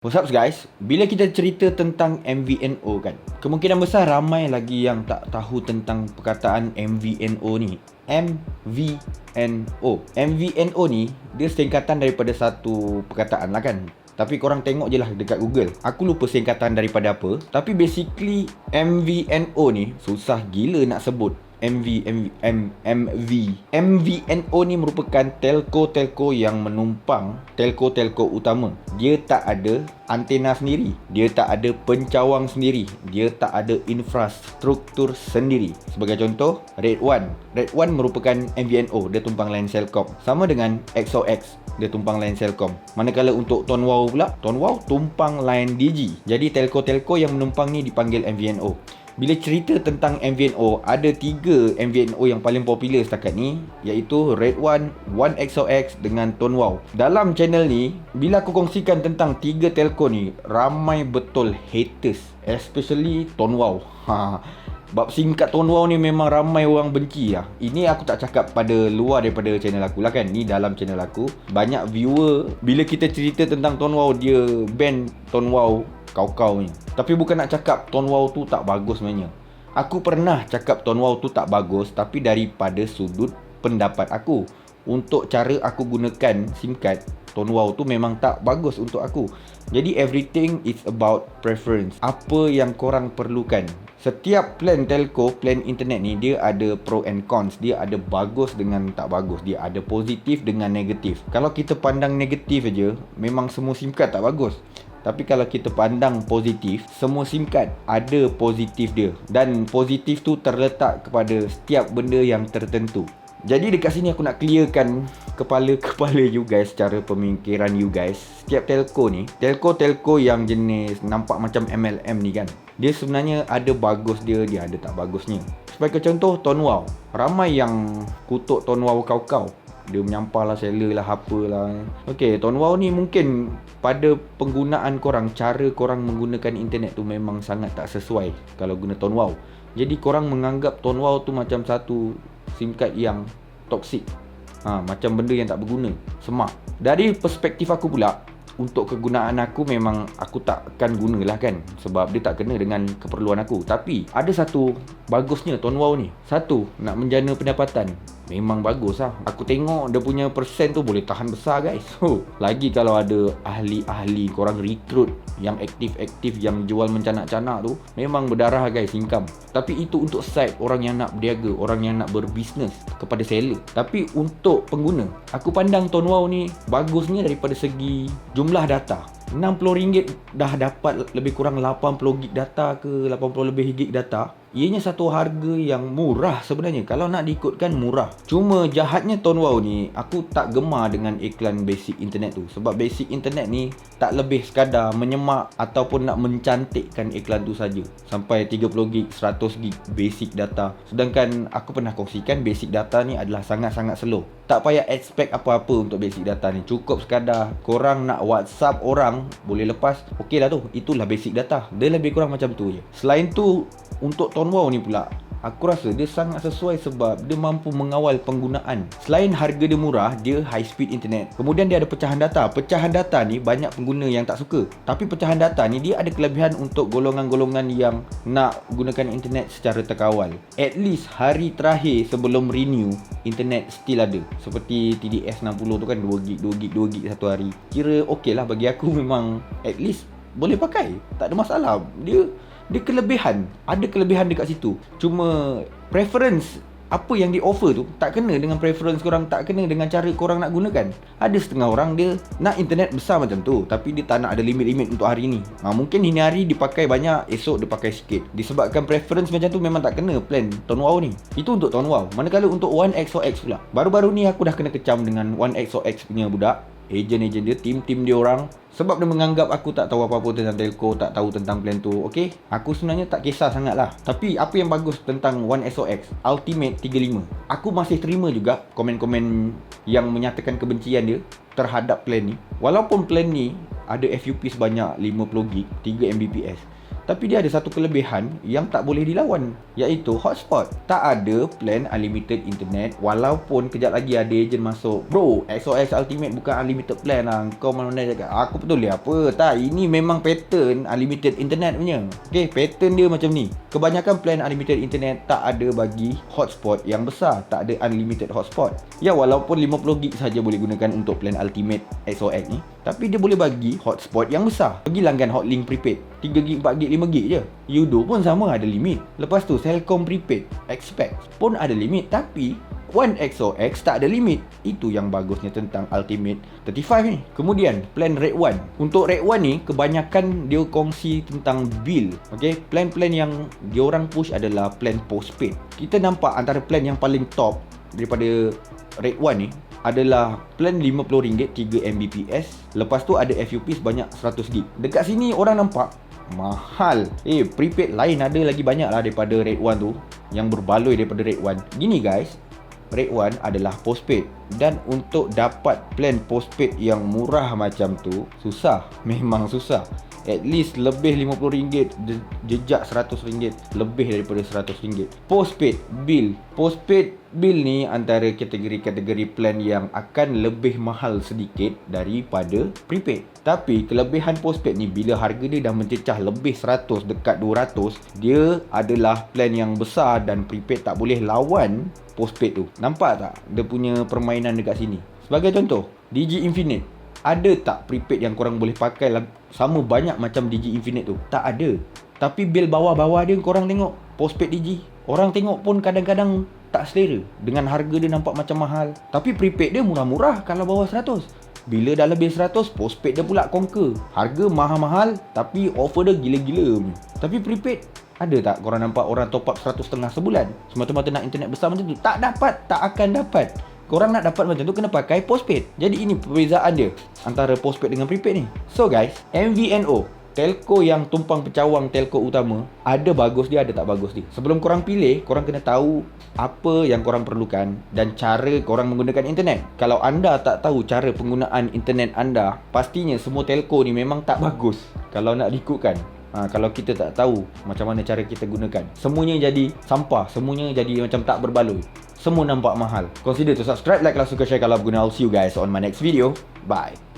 What's up guys, bila kita cerita tentang MVNO kan, kemungkinan besar ramai lagi yang tak tahu tentang perkataan MVNO ni. MVNO ni, dia singkatan daripada satu perkataan lah kan. Tapi korang tengok je lah dekat Google. Aku lupa singkatan daripada apa. Tapi basically MVNO ni susah gila nak sebut. MVNO ni merupakan telco yang menumpang telco utama. Dia tak ada antena sendiri, dia tak ada pencawang sendiri, dia tak ada infrastruktur sendiri. Sebagai contoh, Red One merupakan MVNO, dia tumpang line Celcom. Sama dengan XOX, dia tumpang line Celcom. Manakala untuk Tonwau pula, Tonwau tumpang line Digi. Jadi telco yang menumpang ni dipanggil MVNO. Bila cerita tentang MVNO, ada 3 MVNO yang paling popular setakat ni, iaitu Red One, One XOX dengan Tonwau. Dalam channel ni, bila aku kongsikan tentang 3 telco ni, ramai betul haters, especially Tonwau. Bab singkat Tonwau ni memang ramai orang benci lah. Ini aku tak cakap pada luar daripada channel aku lah kan. Ni dalam channel aku, banyak viewer bila kita cerita tentang Tonwau, dia ban Tonwau kau ni. Tapi bukan nak cakap Tonwau tu tak bagus sebenarnya. Aku pernah cakap Tonwau tu tak bagus, tapi daripada sudut pendapat aku. Untuk cara aku gunakan SIM card, Tonwau tu memang tak bagus untuk aku. Jadi everything is about preference. Apa yang korang perlukan. Setiap plan telco, plan internet ni, dia ada pro and cons. Dia ada bagus dengan tak bagus. Dia ada positif dengan negatif. Kalau kita pandang negatif aja, memang semua SIM card tak bagus. Tapi kalau kita pandang positif, semua SIM card ada positif dia. Dan positif tu terletak kepada setiap benda yang tertentu. Jadi dekat sini aku nak clearkan kepala you guys, cara pemikiran you guys. Setiap telco ni, telco yang jenis nampak macam MLM ni kan, dia sebenarnya ada bagus dia ada tak bagusnya. Sebagai contoh Tonwau, ramai yang kutuk Tonwau kau. Dia menyampah lah, seller lah, apalah. Okay, Tonwau ni mungkin pada penggunaan korang, cara korang menggunakan internet tu memang sangat tak sesuai kalau guna Tonwau. Jadi korang menganggap Tonwau tu macam satu SIM card yang toksik, macam benda yang tak berguna, semak. Dari perspektif aku pula, untuk kegunaan aku memang aku takkan gunalah kan, sebab dia tak kena dengan keperluan aku. Tapi ada satu bagusnya Tonwau ni. Satu, nak menjana pendapatan. Memang bagus lah. Aku tengok dia punya persen tu boleh tahan besar guys. Lagi kalau ada ahli-ahli, korang recruit yang aktif-aktif, yang jual mencanak-canak tu, memang berdarah guys income. Tapi itu untuk side orang yang nak berniaga, orang yang nak berbisnes kepada seller. Tapi untuk pengguna, aku pandang Tonwau ni bagusnya daripada segi jumlah data. RM60 dah dapat lebih kurang 80 gig data ke 80 lebih gig data. Ianya satu harga yang murah sebenarnya. Kalau nak diikutkan murah. Cuma jahatnya Tonwau ni, aku tak gemar dengan iklan basic internet tu. Sebab basic internet ni tak lebih sekadar menyemak ataupun nak mencantikkan iklan tu saja. Sampai 30 gig, 100 gig basic data. Sedangkan aku pernah kongsikan basic data ni adalah sangat-sangat slow. Tak payah expect apa-apa untuk basic data ni. Cukup sekadar korang nak WhatsApp orang, boleh lepas, okey lah tu. Itulah basic data. Dia lebih kurang macam tu je. Selain tu, untuk Tonwau ni pula, aku rasa dia sangat sesuai sebab dia mampu mengawal penggunaan. Selain harga dia murah, dia high speed internet. Kemudian dia ada pecahan data. Pecahan data ni banyak pengguna yang tak suka. Tapi pecahan data ni dia ada kelebihan untuk golongan-golongan yang nak gunakan internet secara terkawal. At least hari terakhir sebelum renew, internet still ada. Seperti TDS 60 tu kan, 2 gig satu hari. Kira okey lah bagi aku, memang at least boleh pakai. Tak ada masalah. Dia kelebihan. Ada kelebihan dekat situ. Cuma preference apa yang di offer tu tak kena dengan preference korang, tak kena dengan cara korang nak gunakan. Ada setengah orang dia nak internet besar macam tu, tapi dia tak nak ada limit-limit untuk hari ni. Mungkin ini hari dipakai banyak, esok dia pakai sikit. Disebabkan preference macam tu, memang tak kena plan Tonwau ni. Itu untuk Tonwau. Manakala untuk One XOX pula, baru-baru ni aku dah kena kecam dengan One XOX punya budak, ejen dia, tim dia orang. Sebab dia menganggap aku tak tahu apa-apa tentang telco, tak tahu tentang plan tu. Okay, aku sebenarnya tak kisah sangat lah. Tapi apa yang bagus tentang One SOX Ultimate 35, aku masih terima juga komen-komen yang menyatakan kebencian dia terhadap plan ni. Walaupun plan ni ada FUP sebanyak 50 gig, 3 Mbps, Tapi dia ada satu kelebihan yang tak boleh dilawan, iaitu hotspot. Tak ada plan unlimited internet, walaupun kejap lagi ada ejen masuk, bro, XOX Ultimate bukan unlimited plan lah. Kau mana cakap, aku betul dia apa? Tak, ini memang pattern unlimited internet punya. Okay, pattern dia macam ni. Kebanyakan plan unlimited internet tak ada bagi hotspot yang besar, tak ada unlimited hotspot. Ya, walaupun 50 gig saja boleh gunakan untuk plan Ultimate XOX ni, tapi dia boleh bagi hotspot yang besar. Pergi langgan Hotlink prepaid, 3 gig, 4 gig, 5 gig je. Yudo pun sama ada limit. Lepas tu Celcom prepaid, Xpex pun ada limit. Tapi One XOX tak ada limit. Itu yang bagusnya tentang Ultimate 35 ni. Kemudian plan Rate 1. Untuk Rate 1 ni kebanyakan dia kongsi tentang bill. Okay, plan-plan yang diorang push adalah plan postpaid. Kita nampak antara plan yang paling top daripada Rate 1 ni adalah plan RM50 3 Mbps. Lepas tu ada FUP sebanyak 100 gig. Dekat sini orang nampak mahal. Prepaid lain ada lagi banyak lah daripada Rate 1 tu, yang berbaloi daripada Rate 1. Gini guys, Rate 1 adalah postpaid, dan untuk dapat plan postpaid yang murah macam tu susah, memang susah. At least lebih RM50, jejak RM100, lebih daripada RM100. Postpaid bill ni antara kategori-kategori plan yang akan lebih mahal sedikit daripada prepaid. Tapi kelebihan postpaid ni, bila harga dia dah mencecah lebih 100 dekat 200, dia adalah plan yang besar dan prepaid tak boleh lawan postpaid tu. Nampak tak dia punya permainan dekat sini? Sebagai contoh, Digi Infinite. Ada tak prepaid yang korang boleh pakai sama banyak macam Digi Infinite tu? Tak ada. Tapi bil bawah-bawah dia korang tengok, postpaid Digi, orang tengok pun kadang-kadang tak selera. Dengan harga dia nampak macam mahal, tapi prepaid dia murah-murah kalau bawah 100. Bila dah lebih 100, postpaid dia pula conquer. Harga mahal-mahal tapi offer dia gila-gila. Tapi prepaid, ada tak korang nampak orang top up 100.5 sebulan semata-mata nak internet besar macam tu? Tak dapat, tak akan dapat. Korang nak dapat macam tu kena pakai postpaid. Jadi ini perbezaan dia antara postpaid dengan prepaid ni. So guys, MVNO, telco yang tumpang pencawang telco utama, ada bagus dia, ada tak bagus dia. Sebelum korang pilih, korang kena tahu apa yang korang perlukan dan cara korang menggunakan internet. Kalau anda tak tahu cara penggunaan internet anda, pastinya semua telco ni memang tak bagus kalau nak diikutkan. Kalau kita tak tahu macam mana cara kita gunakan, semuanya jadi sampah, semuanya jadi macam tak berbaloi, semua nampak mahal. Consider to subscribe, like kalau suka, share kalau berguna. I'll see you guys on my next video. Bye.